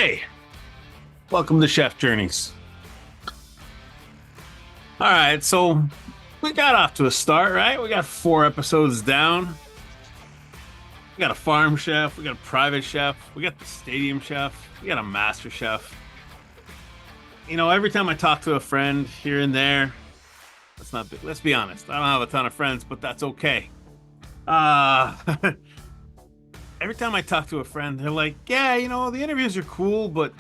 Hey, welcome to Chef Journeys. All right, so we got off to a start, right? We got 4 episodes down. We got a farm chef, we got a private chef, we got the stadium chef, we got a master chef. Every time I talk to a friend here and there, let's be honest, I don't have a ton of friends, but that's okay. Uh every time I talk to a friend, they're like, "Yeah, the interviews are cool, but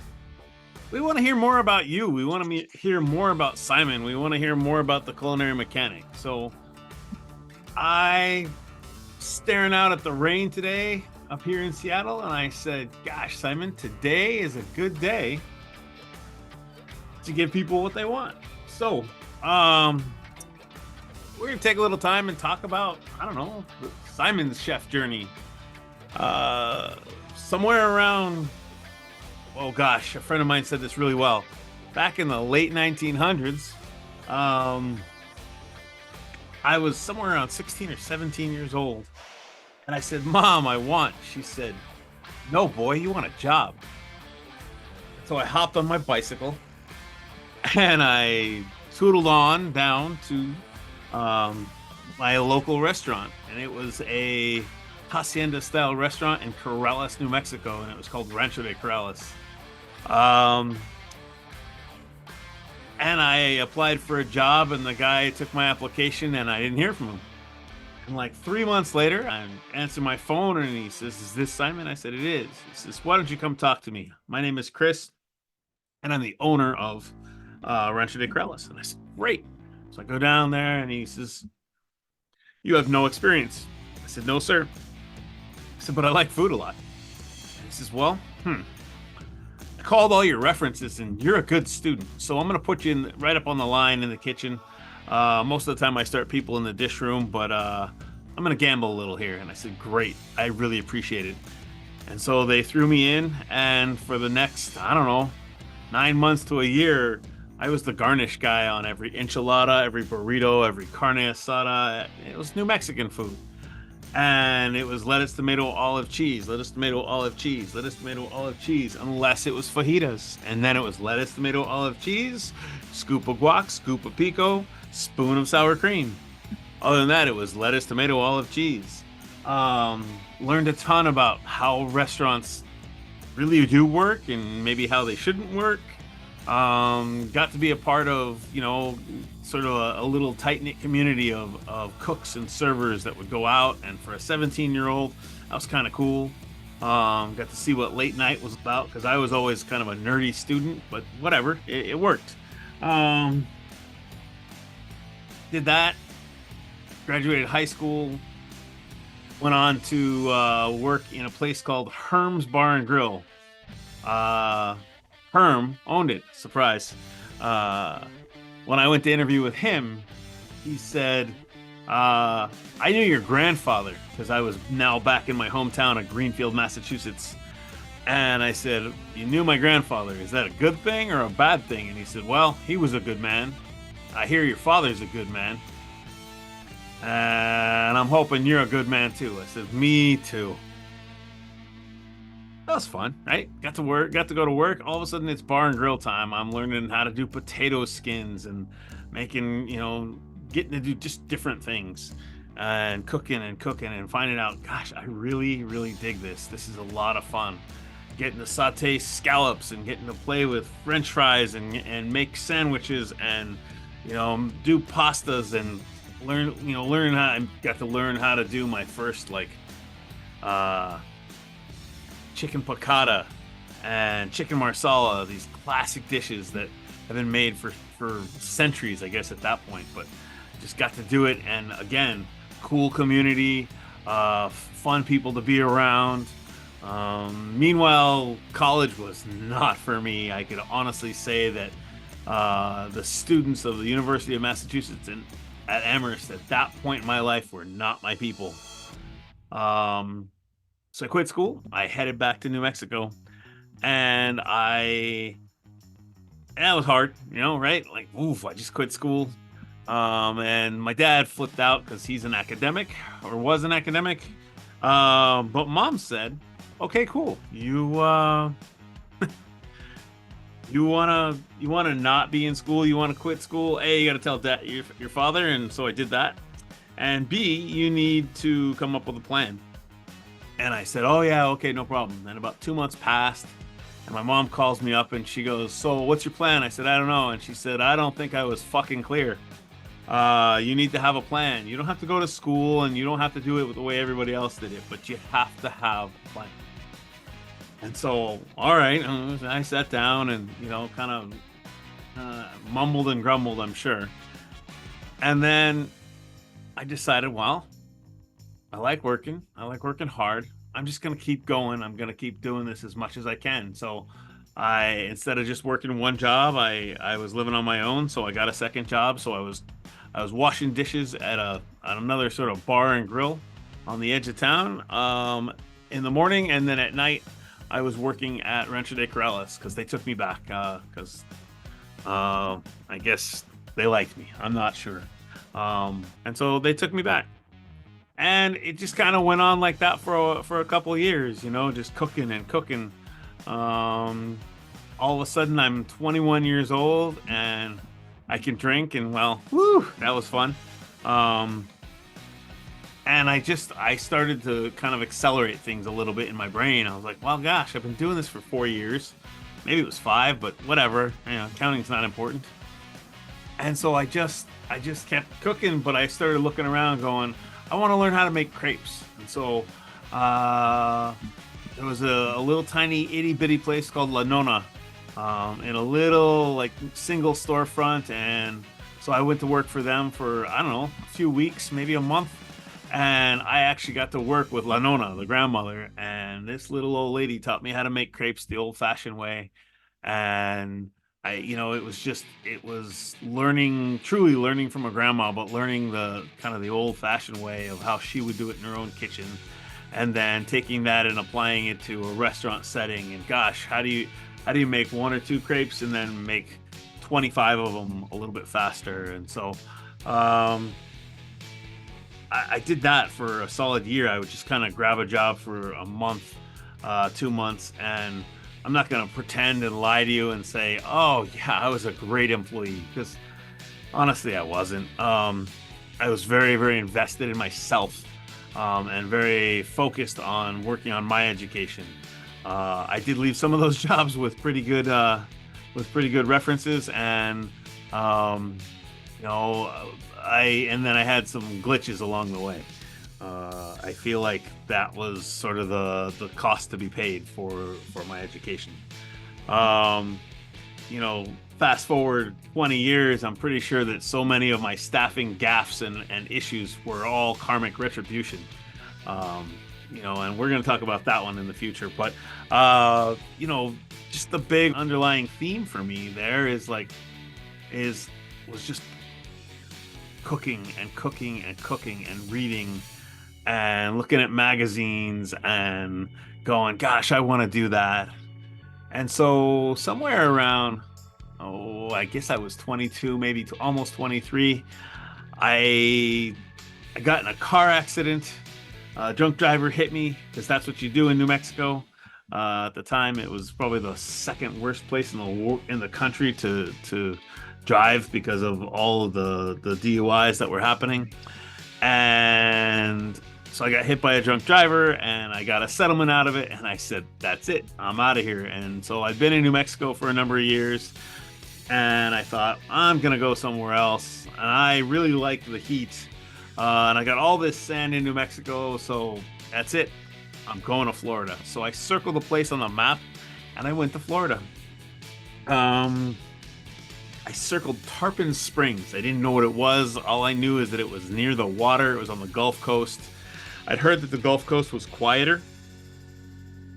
we want to hear more about you. We want to hear more about Simon. We want to hear more about the Culinary Mechanic." So I staring out at the rain today up here in Seattle, and I said, "Gosh, Simon, today is a good day to give people what they want." So, we're gonna take a little time and talk about, I don't know, Simon's chef journey. Somewhere around, oh gosh, a friend of mine said this really well. Back in the late 1900s, I was somewhere around 16 or 17 years old. And I said, "Mom, I want." She said, "No, boy, you want a job." So I hopped on my bicycle and I tootled on down to my local restaurant. And it was a hacienda style restaurant in Corrales, New Mexico. And it was called Rancho de Corrales. And I applied for a job, and the guy took my application, and I didn't hear from him. And like 3 months later, I answered my phone, and he says, "Is this Simon?" I said, "It is." He says, "Why don't you come talk to me? My name is Chris, and I'm the owner of Rancho de Corrales." And I said, "Great." So I go down there, and he says, "You have no experience." I said, "No, sir." I said, "But I like food a lot." And he says, "Well, I called all your references, and you're a good student, so I'm going to put you right up on the line in the kitchen. Most of the time I start people in the dish room, but I'm going to gamble a little here." And I said, "Great. I really appreciate it." And so they threw me in, and for the next, I don't know, 9 months to a year, I was the garnish guy on every enchilada, every burrito, every carne asada. It was New Mexican food. And it was lettuce, tomato, olive, cheese, lettuce, tomato, olive, cheese, lettuce, tomato, olive, cheese, unless it was fajitas. And then it was lettuce, tomato, olive, cheese, scoop of guac, scoop of pico, spoon of sour cream. Other than that, it was lettuce, tomato, olive, cheese. Learned a ton about how restaurants really do work and maybe how they shouldn't work. Got to be a part of, sort of a little tight-knit community of cooks and servers that would go out. And for a 17-year-old, that was kind of cool. Got to see what late night was about, because I was always kind of a nerdy student, but whatever, it worked. Did that, graduated high school, went on to work in a place called Herm's Bar and Grill. Herm owned it. Surprise. When I went to interview with him, he said, "I knew your grandfather," because I was now back in my hometown of Greenfield, Massachusetts. And I said, "You knew my grandfather. Is that a good thing or a bad thing?" And he said, "Well, he was a good man. I hear your father's a good man. And I'm hoping you're a good man too." I said, "Me too." That was fun, right? Got to go to work. All of a sudden, it's bar and grill time. I'm learning how to do potato skins and making, getting to do just different things and cooking and finding out, gosh, I really, really dig this. This is a lot of fun. Getting to saute scallops and getting to play with French fries and make sandwiches and, do pastas and I got to learn how to do my first, chicken piccata and chicken marsala, these classic dishes that have been made for centuries, I guess, at that point. But just got to do it, and again, cool community, fun people to be around. Meanwhile, college was not for me. I could honestly say that the students of the University of Massachusetts and at Amherst at that point in my life were not my people. So I quit school. I headed back to New Mexico, and that was hard, right? Like, oof, I just quit school. And my dad flipped out because he's an academic, or was an academic. But Mom said, "Okay, cool. You wanna not be in school, you wanna quit school. A, you gotta tell dad your father, and so I did that. And B, you need to come up with a plan. And I said, oh yeah, okay, no problem. Then about 2 months passed, and my mom calls me up and she goes, so what's your plan? I said, I don't know. And she said, I don't think I was fucking clear. You need to have a plan. You don't have to go to school and you don't have to do it the way everybody else did it, but you have to have a plan. And so, all right, I sat down and, kind of mumbled and grumbled, I'm sure. And then I decided, well, I like working. I like working hard. I'm just going to keep going. I'm going to keep doing this as much as I can. So instead of just working one job, I was living on my own. So I got a second job. So I was washing dishes at another sort of bar and grill on the edge of town in the morning. And then at night, I was working at Rancho de Corrales because they took me back because I guess they liked me. I'm not sure. And so they took me back. And it just kind of went on like that for a couple of years, just cooking and cooking. All of a sudden, I'm 21 years old and I can drink, and well, whoo, that was fun. And I started to kind of accelerate things a little bit in my brain. I was like, well, gosh, I've been doing this for 4 years. Maybe it was 5, but whatever. Counting's not important. And so I just kept cooking, but I started looking around going, I want to learn how to make crepes. And so there was a little tiny itty bitty place called La Nona in a little like single storefront. And so I went to work for them for, I don't know, a few weeks, maybe a month. And I actually got to work with La Nona, the grandmother. And this little old lady taught me how to make crepes the old fashioned way. And it was truly learning from a grandma, but learning the kind of the old fashioned way of how she would do it in her own kitchen, and then taking that and applying it to a restaurant setting. And gosh, how do you make 1 or 2 crepes and then make 25 of them a little bit faster? And so, I did that for a solid year. I would just kind of grab a job for a month, 2 months, and I'm not going to pretend and lie to you and say, oh, yeah, I was a great employee, because honestly, I wasn't. I was very, very invested in myself and very focused on working on my education. I did leave some of those jobs with pretty good references, and and then I had some glitches along the way. I feel like that was sort of the cost to be paid for my education. Fast forward 20 years, I'm pretty sure that so many of my staffing gaffes and issues were all karmic retribution. And we're going to talk about that one in the future. But, just the big underlying theme for me there was just cooking and cooking and cooking and reading and looking at magazines and going, gosh, I want to do that. And so somewhere around, I guess I was 22, maybe almost 23, I got in a car accident. A drunk driver hit me, because that's what you do in New Mexico. At the time, it was probably the second worst place in the country to drive because of all of the DUIs that were happening. And so I got hit by a drunk driver, and I got a settlement out of it, and I said, that's it, I'm out of here. And so I've been in New Mexico for a number of years, and I thought, I'm gonna go somewhere else. And I really liked the heat, and I got all this sand in New Mexico, so that's it, I'm going to Florida. So I circled the place on the map, and I went to Florida. I circled Tarpon Springs. I didn't know what it was. All I knew is that it was near the water. It was on the Gulf Coast. I'd heard that the Gulf Coast was quieter.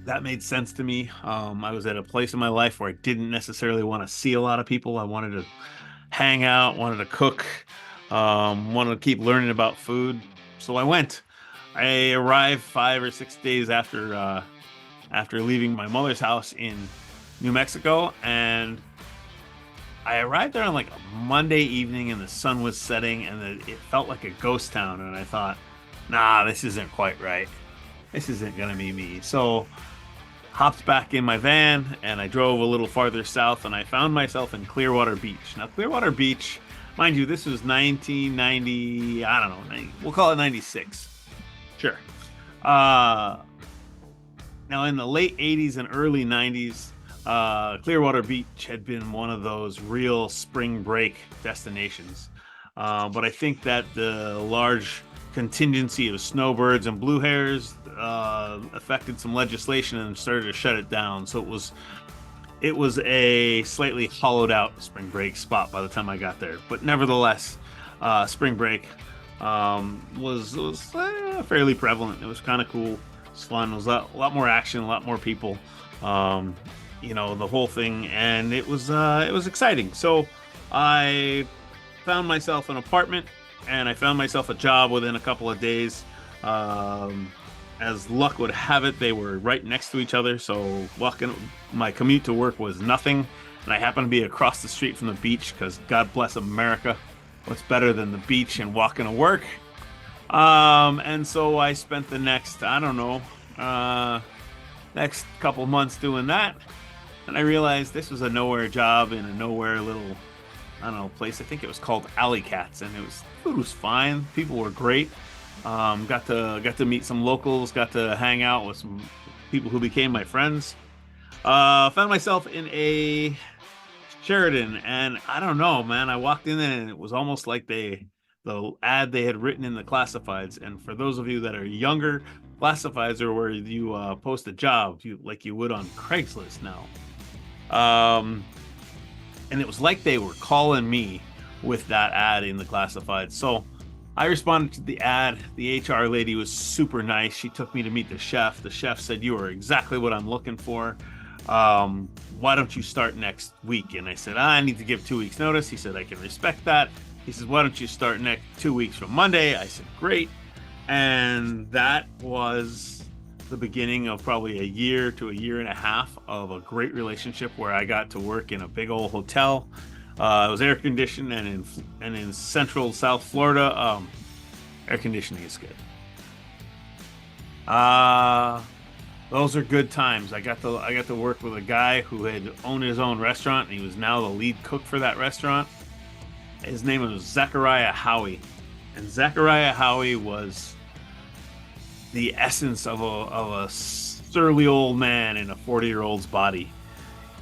That made sense to me. I was at a place in my life where I didn't necessarily want to see a lot of people. I wanted to hang out, wanted to cook, wanted to keep learning about food. So I went. I arrived 5 or 6 days after leaving my mother's house in New Mexico, and I arrived there on like a Monday evening, and the sun was setting, and it felt like a ghost town. And I thought, nah, this isn't quite right. This isn't gonna be me. So hopped back in my van, and I drove a little farther south, and I found myself in Clearwater Beach. Now, Clearwater Beach, mind you, this was 1990, I don't know, 90, we'll call it 96. Sure. Uh, Now, in the late 80s and early 90s, Clearwater Beach had been one of those real spring break destinations. But I think that the large contingency of snowbirds and blue hares affected some legislation and started to shut it down. So it was a slightly hollowed out spring break spot by the time I got there. But nevertheless, spring break was fairly prevalent. It was kind of cool. It was fun. It was a lot more action, a lot more people. The whole thing, and it was exciting. So I found myself an apartment, and I found myself a job within a couple of days. As luck would have it, they were right next to each other, so my commute to work was nothing, and I happened to be across the street from the beach because God bless America, what's better than the beach and walking to work? And so I spent the next, I don't know, next couple months doing that, and I realized this was a nowhere job in a nowhere little, I don't know, place. I think it was called Alley Cats, and food was fine. People were great. Got to meet some locals. Got to hang out with some people who became my friends. Found myself in a Sheridan, and I don't know, man. I walked in there, and it was almost like the ad they had written in the classifieds. And for those of you that are younger, classifieds are where you post a job, like you would on Craigslist now. And it was like they were calling me with that ad in the classified. So I responded to the ad. The HR lady was super nice. She took me to meet the chef. The chef said, "You are exactly what I'm looking for. Why don't you start next week?" And I said, "I need to give 2 weeks notice." He said, "I can respect that." He says, "Why don't you start next 2 weeks from Monday?" I said, "Great." And that was the beginning of probably a year to a year and a half of a great relationship where I got to work in a big old hotel. It was air conditioned, and in central South Florida, air conditioning is good. Those are good times. I got to work with a guy who had owned his own restaurant, and he was now the lead cook for that restaurant. His name was Zachariah Howie, and Zachariah Howie was the essence of a surly old man in a 40-year-old's body.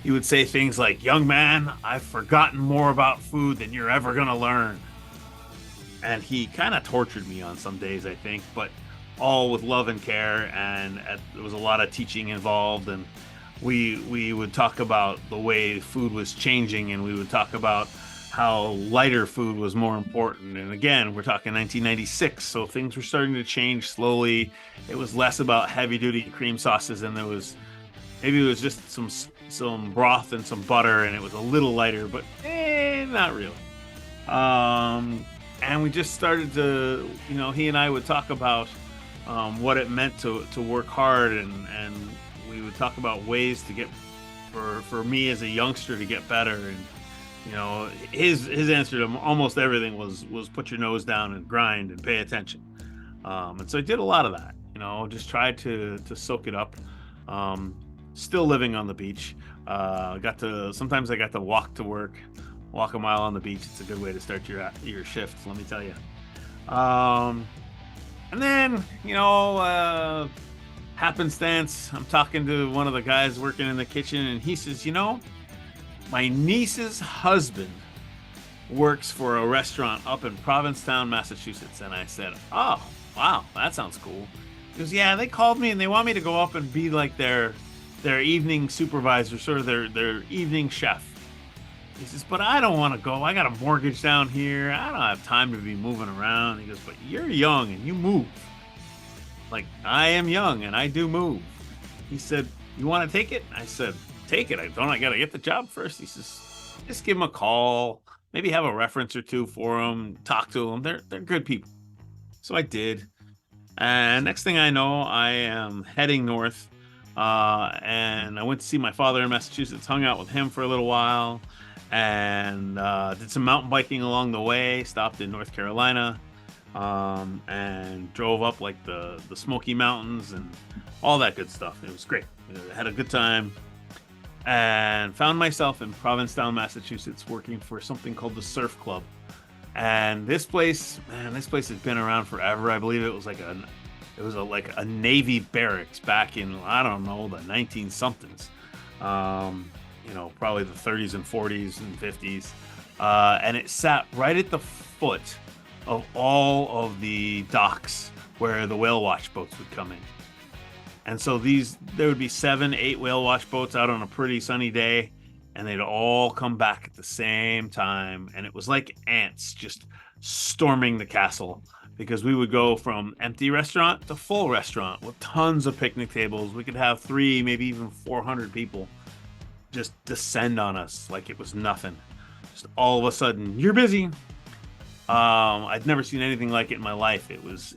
He would say things like, "Young man, I've forgotten more about food than you're ever going to learn." And he kind of tortured me on some days, I think, but all with love and care. And there was a lot of teaching involved. And we would talk about the way food was changing, and we would talk about how lighter food was more important. And again, we're talking 1996, so things were starting to change slowly. It was less about heavy duty cream sauces, and maybe it was just some broth and some butter, and it was a little lighter, but not really. And we just started to, he and I would talk about what it meant to work hard, and we would talk about ways to get, for me as a youngster, to get better. And his answer to almost everything was put your nose down and grind and pay attention. And so I did a lot of that, just tried to soak it up. Still living on the beach. Sometimes I got to walk to work, walk a mile on the beach. It's a good way to start your shift, let me tell you. And then, happenstance, I'm talking to one of the guys working in the kitchen, and he says, "My niece's husband works for a restaurant up in Provincetown, Massachusetts." And I said, "Oh, wow, that sounds cool." He goes, "Yeah, they called me and they want me to go up and be like their evening supervisor, sort of their evening chef." He says, "But I don't want to go. I got a mortgage down here. I don't have time to be moving around." He goes, "But you're young and you move." Like, I am young and I do move. He said, "You want to take it?" I said, "Take it. I got to get the job first." He says, "Just give them a call. Maybe have a reference or two for them. Talk to them. They're good people." So I did. And next thing I know, I am heading north. And I went to see my father in Massachusetts, hung out with him for a little while, and did some mountain biking along the way, stopped in North Carolina. and drove up like the Smoky Mountains and all that good stuff. It was great. I had a good time and found myself in Provincetown, Massachusetts, working for something called the Surf Club. And this place, man, this place has been around forever. I believe it was like like a Navy barracks back in, I don't know, the 19 somethings. Probably the 30s and 40s and 50s. And it sat right at the foot of all of the docks where the whale watch boats would come in. And so there would be 7, 8 whale watch boats out on a pretty sunny day, and they'd all come back at the same time. And it was like ants just storming the castle, because we would go from empty restaurant to full restaurant with tons of picnic tables. We could have 3, maybe even 400 people just descend on us like it was nothing. Just all of a sudden, you're busy. I'd never seen anything like it in my life. It was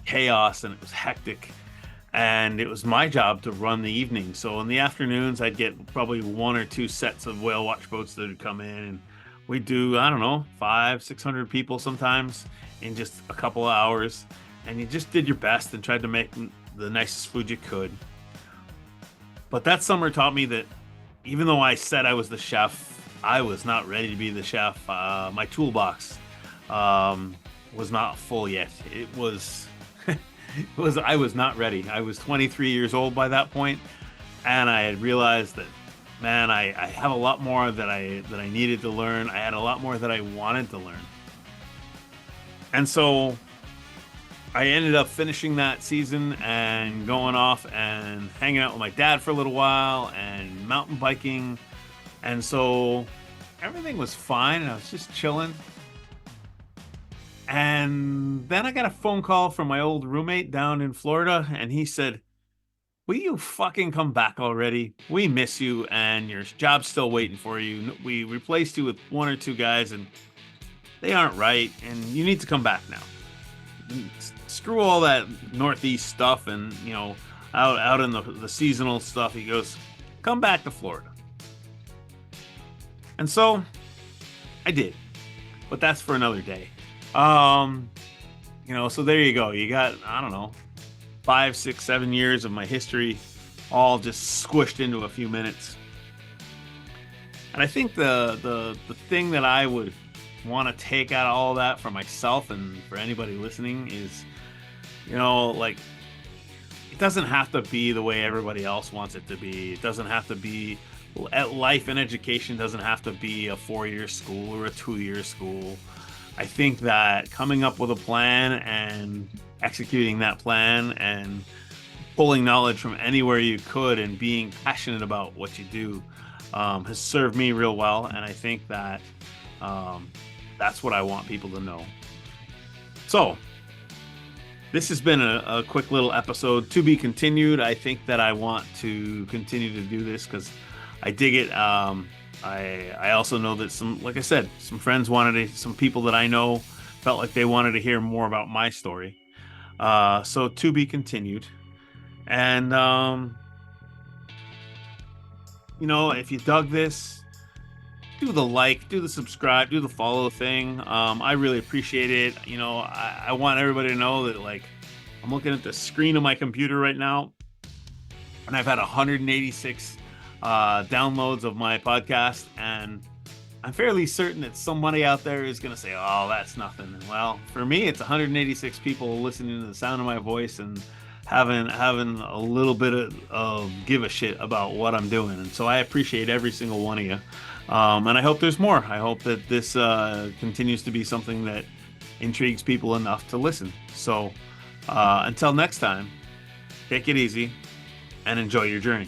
chaos and it was hectic. And it was my job to run the evening. So in the afternoons, I'd get probably 1 or 2 sets of whale watch boats that would come in, and we'd do, I don't know, 500-600 people sometimes in just a couple of hours. And you just did your best and tried to make the nicest food you could. But that summer taught me that even though I said I was the chef, I was not ready to be the chef. My toolbox was not full yet. I was not ready. I was 23 years old by that point, and I had realized that, man, I have a lot more that I needed to learn. I had a lot more that I wanted to learn. And so I ended up finishing that season and going off and hanging out with my dad for a little while and mountain biking. And so everything was fine, and I was just chilling. And then I got a phone call from my old roommate down in Florida, and he said, "Will you fucking come back already? We miss you, and your job's still waiting for you. We replaced you with 1 or 2 guys, and they aren't right, and you need to come back now. Screw all that Northeast stuff and, out in the seasonal stuff." He goes, "Come back to Florida." And so I did, but that's for another day. So there you go. You got, I don't know, 5, 6, 7 years of my history all just squished into a few minutes. And I think the thing that I would want to take out of all that for myself and for anybody listening is, it doesn't have to be the way everybody else wants it to be. It doesn't have to be, life and education doesn't have to be a 4-year school or a 2-year school. I think that coming up with a plan and executing that plan and pulling knowledge from anywhere you could and being passionate about what you do has served me real well. And I think that that's what I want people to know. So this has been a quick little episode, to be continued. I think that I want to continue to do this because I dig it. I also know that like I said, some friends some people that I know felt like they wanted to hear more about my story. So to be continued. And, if you dug this, do the subscribe, do the follow thing. I really appreciate it. I want everybody to know that, I'm looking at the screen of my computer right now, and I've had 186 downloads of my podcast, and I'm fairly certain that somebody out there is going to say, "Oh, that's nothing." Well, for me, it's 186 people listening to the sound of my voice and having a little bit of give a shit about what I'm doing. And so I appreciate every single one of you. And I hope there's more. I hope that this continues to be something that intrigues people enough to listen. So until next time, take it easy and enjoy your journey.